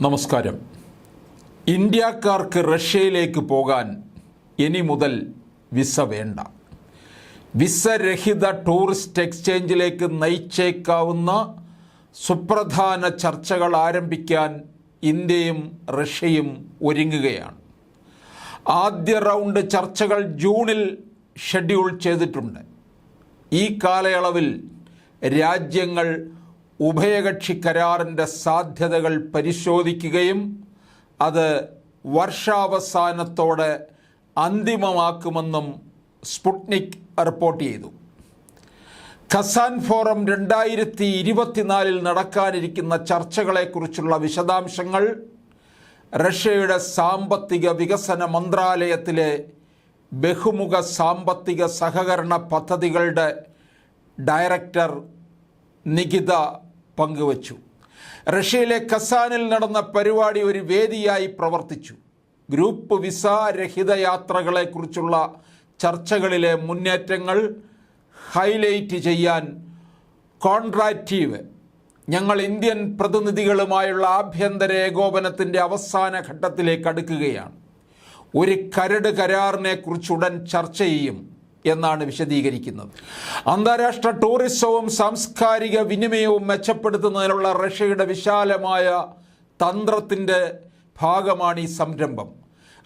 നമസ്കാരം. ഇന്ത്യക്കാർക്ക് റഷ്യയിലേക്ക് പോകാൻ ഇനി മുതൽ വിസ വേണ്ട. വിസ രഹിത ടൂറിസ്റ്റ് എക്സ്ചേഞ്ചിലേക്ക് നയിച്ചേക്കാവുന്ന സുപ്രധാന ചർച്ചകൾ ആരംഭിക്കാൻ ഇന്ത്യയും റഷ്യയും ഒരുങ്ങുകയാണ്. ആദ്യ റൗണ്ട് ചർച്ചകൾ ജൂണിൽ ഷെഡ്യൂൾ ചെയ്തിട്ടുണ്ട്. ഈ കാലയളവിൽ രാജ്യങ്ങൾ ഉഭയകക്ഷി കരാറിൻ്റെ സാധ്യതകൾ പരിശോധിക്കുകയും അത് വർഷാവസാനത്തോടെ അന്തിമമാക്കുമെന്നും സ്പുട്നിക് റിപ്പോർട്ട് ചെയ്തു. കസാൻ ഫോറം 2024 നടക്കാനിരിക്കുന്ന ചർച്ചകളെക്കുറിച്ചുള്ള വിശദാംശങ്ങൾ റഷ്യയുടെ സാമ്പത്തിക വികസന മന്ത്രാലയത്തിലെ ബഹുമുഖ സാമ്പത്തിക സഹകരണ പദ്ധതികളുടെ ഡയറക്ടർ നികിത പങ്കുവച്ചു. റഷ്യയിലെ കസാനിൽ നടന്ന പരിപാടി ഒരു വേദിയായി പ്രവർത്തിച്ചു. ഗ്രൂപ്പ് വിസ രഹിത യാത്രകളെക്കുറിച്ചുള്ള ചർച്ചകളിലെ മുന്നേറ്റങ്ങൾ ഹൈലൈറ്റ് ചെയ്യാൻ കോൺട്രാക്റ്റീവ് ഞങ്ങൾ ഇന്ത്യൻ പ്രതിനിധികളുമായുള്ള ആഭ്യന്തര ഏകോപനത്തിൻ്റെ അവസാന ഘട്ടത്തിലേക്ക് അടുക്കുകയാണ്. ഒരു കരട് കരാറിനെക്കുറിച്ച് ഉടൻ ചർച്ച ചെയ്യും എന്നാണ് വിശദീകരിക്കുന്നത്. അന്താരാഷ്ട്ര ടൂറിസവും സാംസ്കാരിക വിനിമയവും മെച്ചപ്പെടുത്തുന്നതിനുള്ള റഷ്യയുടെ വിശാലമായ തന്ത്രത്തിൻ്റെ ഭാഗമാണ് ഈ സംരംഭം.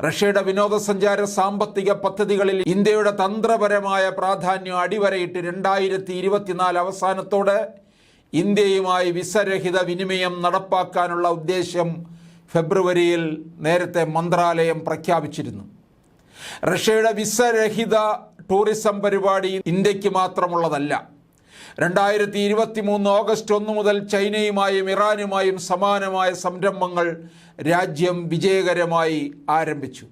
റഷ്യയുടെ വിനോദസഞ്ചാര സാമ്പത്തിക പദ്ധതികളിൽ ഇന്ത്യയുടെ തന്ത്രപരമായ പ്രാധാന്യം അടിവരയിട്ട് 2024 അവസാനത്തോടെ ഇന്ത്യയുമായി വിസരഹിത വിനിമയം നടപ്പാക്കാനുള്ള ഉദ്ദേശ്യം ഫെബ്രുവരിയിൽ നേരത്തെ മന്ത്രാലയം പ്രഖ്യാപിച്ചിരുന്നു. റഷ്യയുടെ വിസരഹിത ടൂറിസം പരിപാടി ഇന്ത്യക്ക് മാത്രമുള്ളതല്ല. 2023 ഓഗസ്റ്റ് 1 മുതൽ ചൈനയുമായും ഇറാനുമായും സമാനമായ സംരംഭങ്ങൾ രാജ്യം വിജയകരമായി ആരംഭിച്ചു.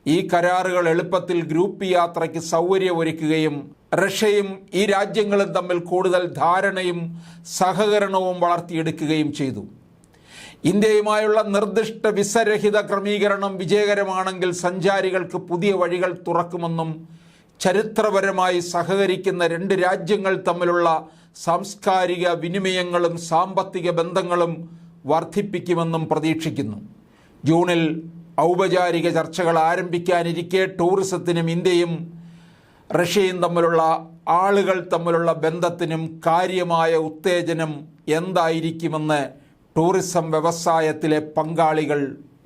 ഈ കരാറുകൾ എളുപ്പത്തിൽ ഗ്രൂപ്പ് യാത്രയ്ക്ക് സൗകര്യമൊരുക്കുകയും റഷ്യയും ഈ രാജ്യങ്ങളും തമ്മിൽ കൂടുതൽ ധാരണയും സഹകരണവും വളർത്തിയെടുക്കുകയും ചെയ്തു. ഇന്ത്യയുമായുള്ള നിർദ്ദിഷ്ട വിസരഹിത ക്രമീകരണം വിജയകരമാണെങ്കിൽ സഞ്ചാരികൾക്ക് പുതിയ വഴികൾ തുറക്കുമെന്നും ചരിത്രപരമായി സഹകരിക്കുന്ന രണ്ട് രാജ്യങ്ങൾ തമ്മിലുള്ള സാംസ്കാരിക വിനിമയങ്ങളും സാമ്പത്തിക ബന്ധങ്ങളും വർദ്ധിപ്പിക്കുമെന്നും പ്രതീക്ഷിക്കുന്നു. ജൂണിൽ ഔപചാരിക ചർച്ചകൾ ആരംഭിക്കാനിരിക്കെ ടൂറിസത്തിനും ഇന്ത്യയും റഷ്യയും തമ്മിലുള്ള ആളുകൾ തമ്മിലുള്ള ബന്ധത്തിനും കാര്യമായ ഉത്തേജനം എന്തായിരിക്കുമെന്ന് ടൂറിസം വ്യവസായത്തിലെ പങ്കാളികൾ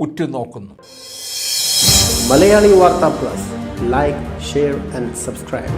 ഉറ്റുനോക്കുന്നു. മലയാളി വാർത്ത plus, like, share and subscribe.